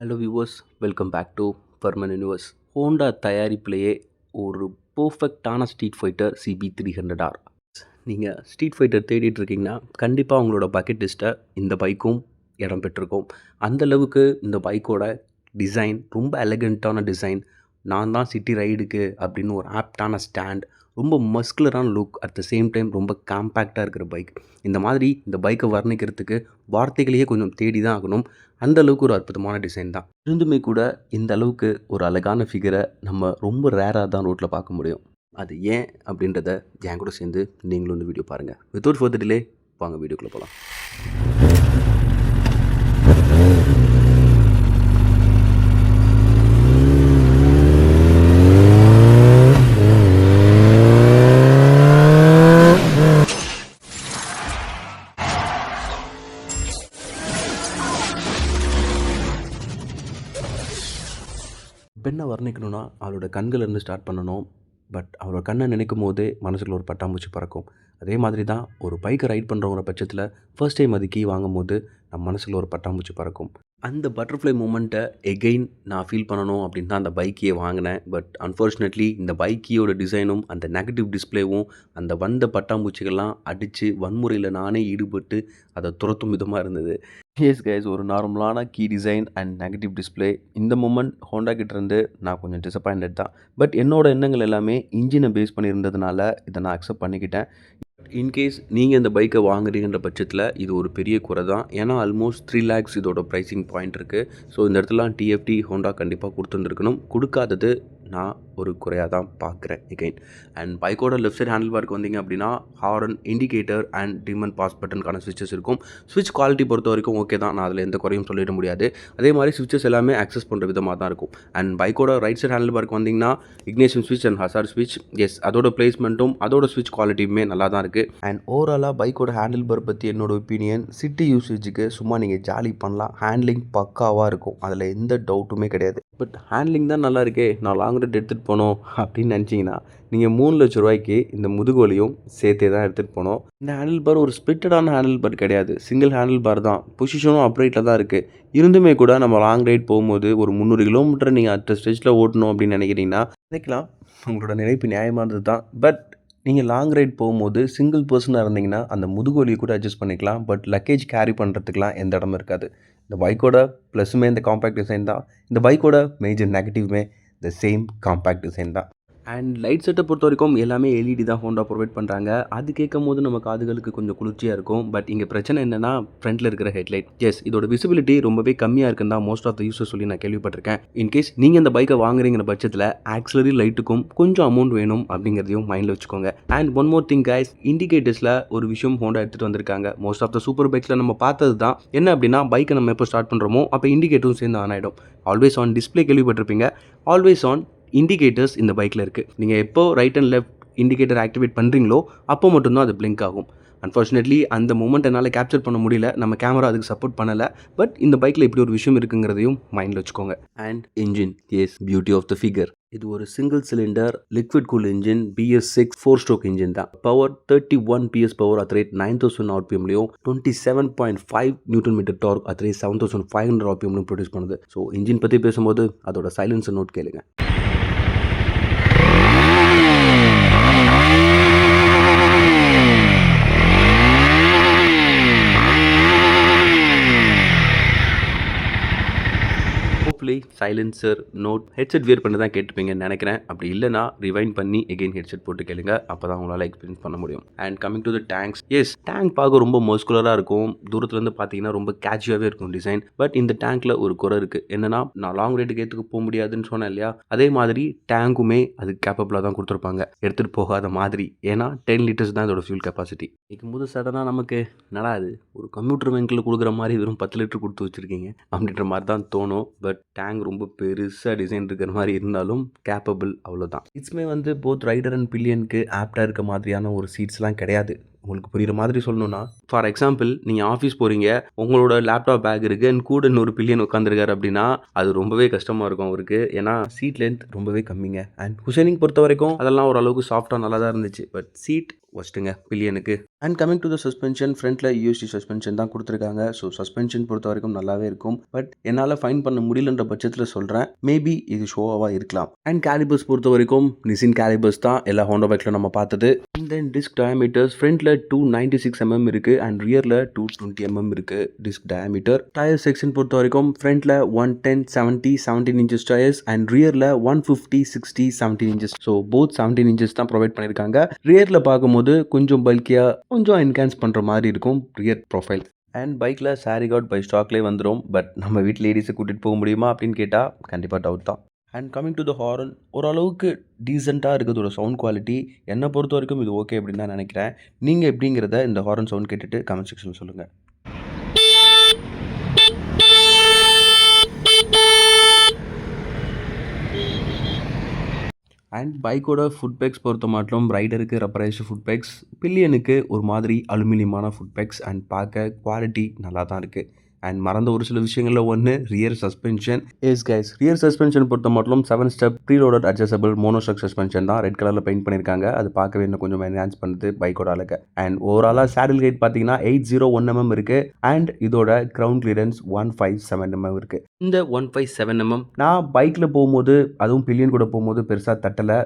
Hello viewers, welcome back to Furman Universe. Honda தயாரிப்பிலேயே ஒரு பர்ஃபெக்டான ஸ்ட்ரீட் ஃபைட்டர் CB300R. நீங்கள் ஸ்ட்ரீட் ஃபைட்டர் தேடிட்டு இருக்கீங்கன்னா கண்டிப்பாக உங்களோட பக்கெட் லிஸ்ட்டை இந்த பைக்கும் இடம் பெற்றிருக்கும். அந்தளவுக்கு இந்த பைக்கோட டிசைன் ரொம்ப எலகண்ட்டான டிசைன். நான் தான் சிட்டி ரைடுக்கு அப்படின்னு ஒரு ஆப்டான ஸ்டாண்ட், ரொம்ப மஸ்குலரான look, at the same time ரொம்ப காம்பேக்டாக இருக்கிற பைக். இந்த மாதிரி இந்த பைக்கை வர்ணிக்கிறதுக்கு வார்த்தைகளையே கொஞ்சம் தேடி தான் ஆகணும். அந்த அளவுக்கு ஒரு அற்புதமான டிசைன் தான். இருந்துமே கூட இந்த அளவுக்கு ஒரு அழகான ஃபிகரை நம்ம ரொம்ப ரேராக தான் ரோட்டில் பார்க்க முடியும். அது ஏன் அப்படின்றத என் கூட சேர்ந்து நீங்களும் இந்த வீடியோ பாருங்கள். வித்தவுட் ஃபர்தர் டிலே வாங்க வீடியோக்குள்ளே போகலாம். பெண்ணை வர்ணிக்கணும்னா அவளோட கண்கள்லேருந்து ஸ்டார்ட் பண்ணணும். பட் அவரோட கண்ணை நினைக்கும் போதே மனசுக்குள்ள ஒரு பட்டாம்பூச்சி பறக்கும். அதே மாதிரி தான் ஒரு பைக்கை ரைட் பண்ணுறவங்க பட்சத்தில் ஃபர்ஸ்ட் டைம் அது கீ வாங்கும் போது நம்ம மனசுக்குள்ள ஒரு பட்டாம்பூச்சி பறக்கும். அந்த பட்டர்ஃப்ளை மூமெண்ட்டை எகெயின் நான் ஃபீல் பண்ணணும் அப்படின்னு தான் அந்த பைக்கையே வாங்கினேன். பட் அன்ஃபார்ச்சுனேட்லி இந்த பைக்கியோட டிசைனும் அந்த நெகட்டிவ் டிஸ்பிளேவும் அந்த வந்த பட்டாம்பூச்சிகள்லாம் அடித்து வன்முறையில் நானே ஈடுபட்டு அதை துரத்தும் விதமாக இருந்தது. எஸ் கைஸ், ஒரு நார்மலான key design and negative display. இந்த மூமெண்ட் ஹோண்டா கிட்டேருந்து நான் கொஞ்சம் டிசப்பாயிண்டட் தான். பட் என்னோடய எண்ணங்கள் எல்லாமே இன்ஜினை பேஸ் பண்ணியிருந்ததுனால இதை நான் அக்செப்ட் பண்ணிக்கிட்டேன். இன்கேஸ் நீங்கள் இந்த பைக்கை வாங்குறீங்கன்ற பட்சத்தில் இது ஒரு பெரிய குறை தான். ஏன்னா ஆல்மோஸ்ட் 3 lakhs இதோட ப்ரைஸிங் பாயிண்ட் இருக்குது. ஸோ இந்த இடத்துல TFT ஹோண்டா கண்டிப்பாக கொடுத்துருந்துருக்கணும். கொடுக்காதது நான் ஒரு குறையாக தான் பார்க்குறேன் எகைன். அண்ட் பைக்கோட லெஃப்ட் சைட் ஹேண்டில் பார்க்கு வந்தீங்க அப்படின்னா horn, indicator and dim and pass பட்டனுக்கான ஸ்விட்சஸ் இருக்கும். ஸ்விட்ச் குவாலிட்டி பொறுத்த வரைக்கும் ஓகே தான், நான் அதில் எந்த குறையும் சொல்லிட முடியாது. அதே மாதிரி ஸ்விட்சஸ் எல்லாமே ஆக்சஸ் பண்ணுற விதமாக தான் இருக்கும். அண்ட் பைக்கோட ரைட் சைட் ஹேண்டில் பார்க்கு வந்தீங்கன்னா இக்னிஷன் ஸ்விட்ச் அண்ட் ஹசார்ட் ஸ்விட்ச். எஸ், அதோட பிளேஸ்மெண்ட்டும் அதோட ஸ்விட்ச் குவாலிட்டியுமே நல்லா தான் இருக்குது. அண்ட் ஓவராலாக பைக்கோட ஹேண்டில் பார் பற்றி என்னோட ஒப்பீனியன், சிட்டி யூசேஜுக்கு சும்மா நீங்கள் ஜாலி பண்ணலாம். ஹேண்ட்லிங் பக்காவாக இருக்கும், அதில் எந்த டவுட்டுமே கிடையாது. பட் ஹேண்ட்லிங் தான் நல்லா இருக்கே, நான் லாங் ரைட் எடுத்துகிட்டு போனோம் அப்படின்னு நினச்சிங்கன்னா நீங்கள் 3 லட்ச ரூபாய்க்கு இந்த முதுகோலியும் சேர்த்தே தான் எடுத்துகிட்டு போனோம். இந்த ஹேண்டில் பார் ஒரு ஸ்பிளிட்டடான ஹேண்டில் பார் கிடையாது, சிங்கிள் ஹேண்டில் பார் தான். பொசிஷனும் அப்ரைட்டில் தான் இருக்குது. இருந்துமே கூட நம்ம லாங் ரைட் போகும்போது ஒரு 300 கிலோமீட்டர் நீங்கள் அட் ஸ்டேஜில் ஓட்டணும் அப்படின்னு நினைக்கிறீங்கன்னா நினைக்கலாம், உங்களோட நினைப்பு நியாயமானது தான். பட் நீங்கள் லாங் ரைட் போகும்போது சிங்கிள் பர்சனாக இருந்தீங்கன்னா அந்த முதுகோலியை கூட அட்ஜஸ்ட் பண்ணிக்கலாம். பட் லக்கேஜ் கேரி பண்ணுறதுக்குலாம் எந்த இடமும் இருக்காது. இந்த பைக்கோட ப்ளஸுமே இந்த காம்பேக்ட் டிசைன் தான். இந்த பைக்கோட மேஜர் நெகட்டிவ்மே இந்த சேம் காம்பேக்ட் டிசைன் தான். அண்ட் லைட் செட்டை பொறுத்த வரைக்கும் எல்லாமே LED தான் ஹோண்டா ப்ரொவைட் பண்ணுறாங்க. அது கேட்கும் போது நம்ம காதுகளுக்கு கொஞ்சம் குளிர்ச்சியாக இருக்கும். பட் இங்கே பிரச்சனை என்னென்னா ஃப்ரண்ட்டில் இருக்கிற ஹெட்லைட். எஸ், இதோட விசிபிலிட்டி ரொம்பவே கம்மியாக இருக்குன்னு தான் மோஸ்ட் ஆஃப் த யூசர்ஸ் சொல்லி நான் கேள்விப்பட்டிருக்கேன். இன்கேஸ் நீங்கள் இந்த பைக்கை வாங்குறீங்கிற பட்சத்தில் ஆக்சிலரி லைட்டுக்கும் கொஞ்சம் அமௌண்ட் வேணும் அப்படிங்கிறதையும் மைண்டில் வச்சுக்கோங்க. And one more thing guys, இண்டிகேட்டர்ஸில் ஒரு விஷயம் ஹோண்டா எடுத்துகிட்டு வந்திருக்காங்க. மோஸ்ட் ஆஃப் த சூப்பர் பைக்ஸில் நம்ம பார்த்தது தான். என்ன அப்படின்னா பைக்கை நம்ம எப்போ ஸ்டார்ட் பண்ணுறோமோ அப்போ இண்டிகேட்டரும் சேர்ந்து ஆன் ஆகிடும். ஆல்வேஸ் ஆன் டிஸ்பிளே கேள்விப்பட்டிருப்பீங்க. ஆல்வேஸ் ஆன் இண்டிகேட்டர்ஸ் இந்த பைக்கில் இருக்குது. நீங்கள் எப்போ right and left indicator activate பண்ணுறீங்களோ அப்போ மட்டும்தான் அது பிளிங்க் ஆகும். அன்ஃபார்ச்சுனேட்லி அந்த மூமெண்ட் என்னால் கேப்சர் பண்ண முடியல, நம்ம கேமரா அதுக்கு சப்போர்ட் பண்ணலை. பட் இந்த பைக்கில் இப்படி ஒரு விஷயம் இருக்குங்கிறதையும் மைண்டில் வச்சுக்கோங்க. And engine, yes, beauty of the figure. இது ஒரு single cylinder liquid cool engine, BS6 4-stroke engine தான். Power 31 PS power at rate 9000 RPMலையும் 27.5 Nm டார்க் அட் ரேட் 7500 RPMலையும் ப்ரொடியூஸ் பண்ணுது. ஸோ இன்ஜின் பற்றி பேசும்போது அதோட சைலன்சர் நோட் கேளுங்க. சைலன்சர் நோட் ஹெட்செட் வியர் பண்ணி தான் கேட்டுப்பீங்கன்னு நினைக்கிறேன். அப்படி இல்லைனா ரிவைண்ட் பண்ணி எகெயின் ஹெட்செட் போட்டு கேளுங்க, அப்போ தான் உங்களால் எக்ஸ்பீரியன்ஸ் பண்ண முடியும். And coming to the tanks, yes, tank பார்க்க ரொம்ப மஸ்குலராக இருக்கும். தூரத்துலேருந்து பார்த்தீங்கன்னா ரொம்ப கேட்சியாகவே இருக்கும் டிசைன். பட் இந்த டேங்க்கில் ஒரு குறை இருக்குது. என்னன்னா, நான் லாங் ரைடுக்கு ஏற்றுக்கு போக முடியாதுன்னு சொன்னேன் இல்லையா, அதே மாதிரி டேங்குமே அது கேப்பபிளாக தான் கொடுத்துருப்பாங்க, எடுத்துகிட்டு போகாத மாதிரி. ஏன்னா 10 liters தான் இதோட ஃபியூல் கெப்பாசிட்டி. இருக்கும்போது சடனாக நமக்கு நடாது, ஒரு கம்ப்யூட்டர் பேங்க்கில் கொடுக்குற மாதிரி வெறும் 10 லிட்டர் கொடுத்து வச்சுருக்கீங்க அப்படின்ற மாதிரி தான் தோணும். பட் டேங்க் ரொம்ப பெருசாக டிசைன் இருக்கிற மாதிரி இருந்தாலும் கேப்பபிள் அவ்வளோதான். சீட்ஸுமே வந்து போத் ரைடர் அண்ட் பில்லியனுக்கு ஆப்டாக இருக்க மாதிரியான ஒரு சீட்ஸ்லாம் கிடையாது. உங்களுக்கு புரிகிற மாதிரி சொல்லணும்னா, ஃபார் எக்ஸாம்பிள் நீங்கள் ஆஃபீஸ் போகிறீங்க, உங்களோட லேப்டாப் பேக் இருக்குது அண்ட் கூட இன்னொரு பில்லியன் உட்காந்துருக்காரு அப்படின்னா அது ரொம்பவே கஷ்டமாக இருக்கும் அவருக்கு. ஏன்னா சீட் லென்த் ரொம்பவே கம்மிங்க. அண்ட் குஷனிங் பொறுத்த வரைக்கும் அதெல்லாம் ஓரளவுக்கு சாஃப்டாக நல்லா தான் இருந்துச்சு. பட் சீட் ஒஸ்ட்டுங்க பில்லியனுக்கு. And coming to the suspension, ஃப்ரண்ட்டில் யூஎஸ்டி சஸ்பென்ஷன் தான் கொடுத்துருக்காங்க. ஸோ சஸ்பென்ஷன் பொறுத்த வரைக்கும் நல்லாவே இருக்கும். பட் என்னால் ஃபைண்ட் பண்ண முடியலன்ற பட்சத்தில் சொல்கிறேன், மேபி இது ஷோவாக இருக்கலாம். அண்ட் கேலிபர்ஸ் பொறுத்த வரைக்கும் நிசின் கேலிபர்ஸ் தான் எல்லா ஹோண்டா பைக்கில் நம்ம பார்த்தது. அண்ட் தென் டிஸ்க் டயாமீட்டர்ஸ் ஃப்ரண்ட்டில் 296 இருக்குது அண்ட் ரியரில் 220 இருக்குது டிஸ்க் டயாமீட்டர். டயர் செக்ஷன் பொறுத்த வரைக்கும் ஃப்ரண்ட்டில் 110, 70, 17 இன்ச்சஸ் டயர்ஸ் அண்ட் ரியரில் 150, 60, 17 இன்ச்சஸ். ஸோ போத் 17 இன்ச்சஸ் தான் ப்ரொவைட் பண்ணியிருக்காங்க. ரியரில் பார்க்கும்போது கொஞ்சம் பல்கியாக கொஞ்சம் என்ஹான்ஸ் பண்ணுற மாதிரி இருக்கும் ரியர் ப்ரொஃபைல். அண்ட் பைக்கில் சாரி கார்ட் பை ஸ்டாக்லேயே வந்துடும். பட் நம்ம வீட்டில் லேடிஸை கூட்டிகிட்டு போக முடியுமா அப்படின்னு கேட்டால் கண்டிப்பாக டவுட் தான். And coming to the horn, ஓரளவுக்கு டீசெண்டாக இருக்குது ஒரு சவுண்ட் குவாலிட்டி. என்னை பொறுத்த வரைக்கும் இது ஓகே அப்படின்னு தான் நினைக்கிறேன். நீங்கள் எப்படிங்கிறத இந்த ஹாரன் சவுண்ட் கேட்டுட்டு கமெண்ட் செக்ஷன் சொல்லுங்கள். அண்ட் பைக்கோட ஃபுட் பேக்ஸ் பொறுத்த மாட்டிலும் ரைடருக்கு ரப்பரைஸ்டு ஃபுட் பேக்ஸ், பில்லியனுக்கு ஒரு மாதிரி அலுமினியமான ஃபுட் பேக்ஸ் அண்ட் பார்க்க குவாலிட்டி நல்லா தான் இருக்குது. அண்ட் மறந்த ஒரு சில விஷயங்களில் ஒன்று rear suspension. S guys, rear suspension பொறுத்த மட்டும் 7 step preloaded adjustable monoshock suspension தான். ரெட் கலரில் பெயிண்ட் பண்ணியிருக்காங்க. அது பார்க்கவே இன்னும் கொஞ்சம் என்ஹான்ஸ் பண்ணுது பைக்கோட அழகை. அண்ட் ஓவராலாக சேடில் ஹைட் பார்த்தீங்கன்னா 801 mm இருக்குது. அண்ட் இதோட கிரவுண்ட் கிளியரன்ஸ் 157 mm இருக்குது. இந்த 157 mm நான் பைக்கில் போகும்போது, அதுவும் பில்லியன் கூட போகும்போது பெருசாக தட்டலை.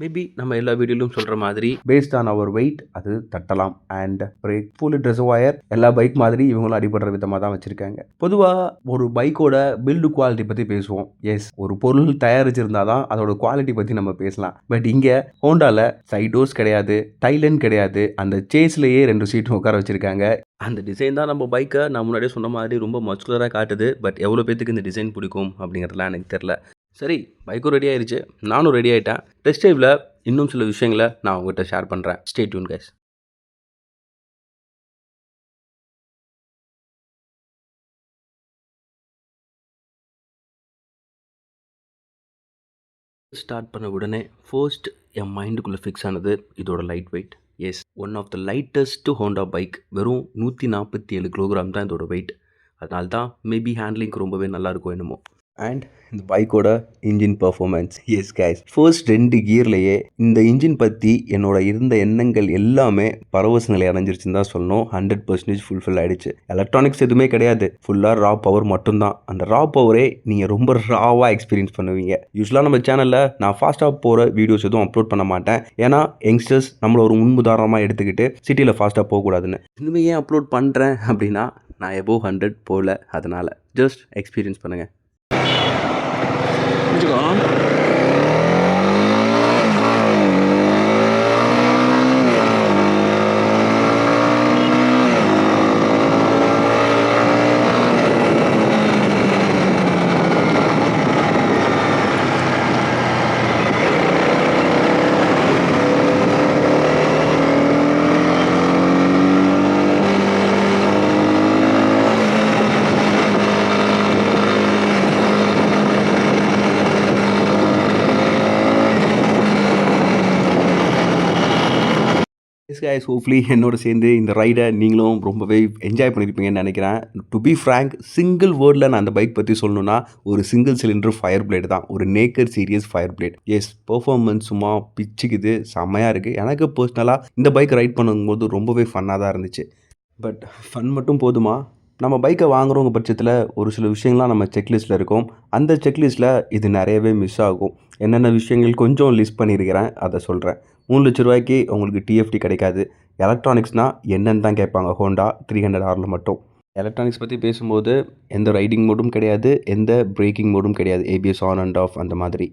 மேபி நம்ம எல்லா வீடியோலையும் சொல்கிற மாதிரி பேஸ்ட் ஆன் அவர் வெயிட் அது தட்டலாம். அண்ட் பிரேக் ஃபுல் ரிசர்வாயர் எல்லா பைக் மாதிரி இவங்களும் அடிபடுற விதமாக தான் வச்சுருக்காங்க. பொதுவாக ஒரு பைக்கோட பில்டு குவாலிட்டி பற்றி பேசுவோம். எஸ், ஒரு பொருள் தயாரிச்சிருந்தா தான் அதோட குவாலிட்டி பற்றி நம்ம பேசலாம். பட் இங்கே ஹோண்டாவில் சைட் டோர்ஸ் கிடையாது, டைலன் கிடையாது, அந்த சேஸ்லேயே 2 சீட்டும் உட்கார வச்சுருக்காங்க. அந்த டிசைன் தான் நம்ம பைக்கை நான் முன்னாடியே சொன்ன மாதிரி ரொம்ப மஸ்குலராக காட்டுது. பட் எவ்வளோ பேத்துக்கு இந்த டிசைன் பிடிக்கும் அப்படிங்கிறதுலாம் எனக்கு தெரில. சரி, பைக்கும் ரெடி ஆயிடுச்சு, நானும் ரெடி ஆகிட்டேன். டெஸ்ட் ட்ரைவில் இன்னும் சில விஷயங்களை நான் உங்கள்கிட்ட ஷேர் பண்ணுறேன். Stay tune guys. ஸ்டார்ட் பண்ண உடனே ஃபர்ஸ்ட் என் மைண்டுக்குள்ளே ஃபிக்ஸ் ஆனது இதோட light weight. Yes, one of the lightest Honda bike. வெறும் 147 கிலோகிராம் தான் இதோட வெயிட். அதனால தான் மேபி ஹேண்ட்லிங்க்கு ரொம்பவே நல்லாயிருக்கும் என்னமோ. அண்ட் இந்த பைக்கோட engine performance, S guys, first 2 கியர்லேயே இந்த இன்ஜின் பற்றி என்னோட இருந்த எண்ணங்கள் எல்லாமே பரவச நிலை அடைஞ்சிருச்சுன்னு தான் சொல்லணும். 100% ஃபுல்ஃபில் ஆகிடுச்சு. எலக்ட்ரானிக்ஸ் எதுவுமே கிடையாது, ஃபுல்லாக ரா பவர் மட்டும்தான். அந்த ரா பவரே நீங்கள் ரொம்ப ராவாக எக்ஸ்பீரியன்ஸ் பண்ணுவீங்க. யூஸ்வலாக நம்ம சேனலில் நான் ஃபாஸ்ட்டாக போகிற வீடியோஸ் எதுவும் அப்லோட் பண்ண மாட்டேன். ஏன்னா யங்ஸ்டர்ஸ் நம்மளை ஒரு முன்முதாரணமாக எடுத்துக்கிட்டு சிட்டியில் ஃபாஸ்ட்டாக போகக்கூடாதுன்னு. இனிமேல் ஏன் அப்லோட் பண்ணுறேன் அப்படின்னா, நான் எபோவ் 100 போகல, அதனால் ஜஸ்ட் எக்ஸ்பீரியன்ஸ் பண்ணுங்கள். கைஸ், ஹோப்ஃபுல்லி என்னோட சேர்ந்து இந்த ரைடை நீங்களும் ரொம்பவே என்ஜாய் பண்ணியிருப்பீங்கன்னு நினைக்கிறேன். டு பி ஃப்ராங்க், சிங்கிள் வேர்டில் நான் அந்த பைக் பற்றி சொல்லணுன்னா ஒரு சிங்கிள் சிலிண்டர் ஃபயர் பிளேடு தான். ஒரு naked serious fire blade. Yes, performance சும்மா பிச்சுக்குது, செம்மையாக இருக்குது. எனக்கு பர்சனலாக இந்த பைக் ரைட் பண்ணும்போது ரொம்பவே ஃபன்னாக தான் இருந்துச்சு. பட் ஃபன் மட்டும் போதுமா? நம்ம பைக்கை வாங்குறவங்க பட்சத்தில் ஒரு சில விஷயங்கள்லாம் நம்ம செக்லிஸ்ட்டில் இருக்கும். அந்த செக்லிஸ்ட்டில் இது நிறையவே மிஸ் ஆகும். என்னென்ன விஷயங்கள் கொஞ்சம் லிஸ்ட் பண்ணியிருக்கிறேன், அதை சொல்கிறேன். 3 லட்ச ரூபாய்க்கு உங்களுக்கு டிஎஃப்டி கிடைக்காது. எலக்ட்ரானிக்ஸ்னால் என்னென்னு தான் கேட்பாங்க ஹோண்டா 300R மட்டும். எலக்ட்ரானிக்ஸ் பற்றி பேசும்போது எந்த ரைடிங் மோடும் கிடையாது, எந்த பிரேக்கிங் மோடும் கிடையாது, ஏபிஎஸ் ஆன் அண்ட் ஆஃப் அந்த மாதிரி.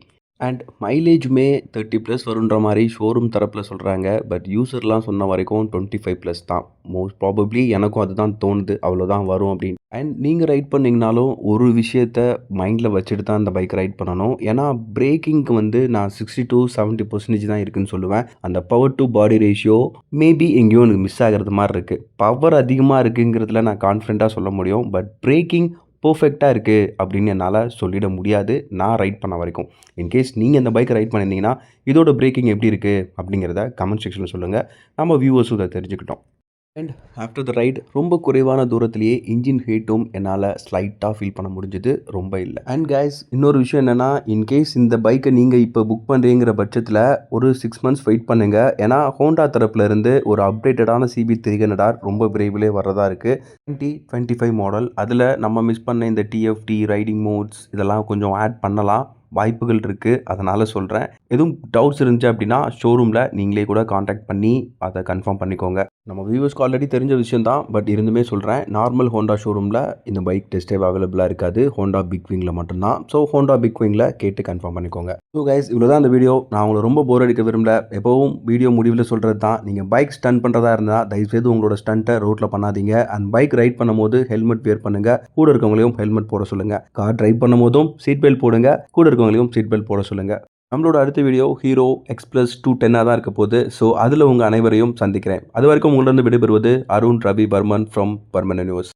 அண்ட் மைலேஜுமே 30+ வருன்ற மாதிரி ஷோரூம் தரப்பில் சொல்கிறாங்க. பட் யூசர்லாம் சொன்ன வரைக்கும் 25+ தான். மோஸ்ட் ப்ராபப்ளி எனக்கும் அதுதான் தோணுது, அவ்வளோதான் வரும் அப்படின்னு. அண்ட் நீங்கள் ரைட் பண்ணிங்கனாலும் ஒரு விஷயத்த மைண்டில் வச்சுட்டு தான் அந்த பைக் ரைட் பண்ணணும். ஏன்னா பிரேக்கிங்க்கு நான் 60 to 70% தான் இருக்குதுன்னு சொல்லுவேன். அந்த power to body ratio maybe எங்கேயோ எனக்கு மிஸ் ஆகிறது மாதிரி இருக்குது. பவர் அதிகமாக இருக்குங்கிறதுல நான் கான்ஃபிடென்ட்டாக சொல்ல முடியும். பட் பிரேக்கிங் பர்ஃபெக்டாக இருக்குது அப்படின்னு என்னால் சொல்லிட முடியாது, நான் ரைட் பண்ண வரைக்கும். இன்கேஸ் நீங்கள் இந்த பைக்கை ரைட் பண்ணியிருந்தீங்கன்னா இதோட பிரேக்கிங் எப்படி இருக்குது அப்படிங்கிறத கமெண்ட் செக்ஷனில் சொல்லுங்கள். நம்ம வியூவர்ஸும் இதை தெரிஞ்சுக்கிட்டோம். அண்ட் ஆஃப்டர் த ரைட் ரொம்ப குறைவான தூரத்திலேயே இன்ஜின் ஹீட்டும் என்னால் ஸ்லைட்டாக ஃபீல் பண்ண முடிஞ்சுது, ரொம்ப இல்லை. அண்ட் கைஸ், இன்னொரு விஷயம் என்னென்னா, இன்கேஸ் இந்த பைக்கை நீங்கள் இப்போ புக் பண்ணுறீங்கிற பட்சத்தில் ஒரு 6 months வெயிட் பண்ணுங்கள். ஏன்னா ஹோண்டா தரப்புலேருந்து ஒரு அப்டேட்டடான CB300 ரொம்ப விரைவிலே வரதா இருக்குது. 2025 மாடல். அதில் நம்ம மிஸ் பண்ண இந்த TFT ரைடிங் மோட்ஸ் இதெல்லாம் கொஞ்சம் ஆட் பண்ணலாம், வாய்ப்புகள் இருக்குது. அதனால் சொல்கிறேன். எதுவும் டவுட்ஸ் இருந்துச்சு அப்படின்னா ஷோரூமில் நீங்களே கூட காண்டாக்ட் பண்ணி அதை கன்ஃபார்ம் பண்ணிக்கோங்க. நம்ம வியூவர்ஸ்க்கு ஆல்ரெடி தெரிஞ்ச விஷயம் தான், பட் இருந்துமே சொல்கிறேன். நார்மல் ஹோண்டா ஷோரூமில் இந்த பைக் டெஸ்ட் ட்ரைவ் அவைலபிளாக இருக்காது, ஹோண்டா பிக் விங்கில் மட்டும்தான். ஸோ ஹோண்டா பிக் விங்கில் கேட்டு கன்ஃபார்ம் பண்ணிக்கோங்க. ஸோ கைஸ், இவ்வளோ தான் அந்த வீடியோ. நான் உங்களை ரொம்ப போர் அடிக்க விரும்பல. எப்போவும் வீடியோ முடிவில் சொல்கிறது தான், நீங்கள் பைக் ஸ்டண்ட் பண்ணுறதா இருந்தால் தயவுசெய்து உங்களோட ஸ்டண்ட்டை ரோட்டில் பண்ணாதீங்க. அண்ட் பைக் ரைட் பண்ணும்போது ஹெல்மெட் வேர் பண்ணுங்கள். கூட இருக்கவங்களையும் ஹெல்மெட் போட சொல்லுங்கள். கார் ட்ரைவ் பண்ணும் போதும் சீட் பெல்ட் போடுங்க. கூட இருக்கவங்களையும் சீட் பெல்ட் போட சொல்லுங்கள். நம்மளோட அடுத்த வீடியோ ஹீரோ X+ 210 தான் இருக்க போகுது. ஸோ அதில் உங்கள் அனைவரையும் சந்திக்கிறேன். அது வரைக்கும் உங்களிடம் விடைபெறுவது Arun Ravi Barman from permanent news.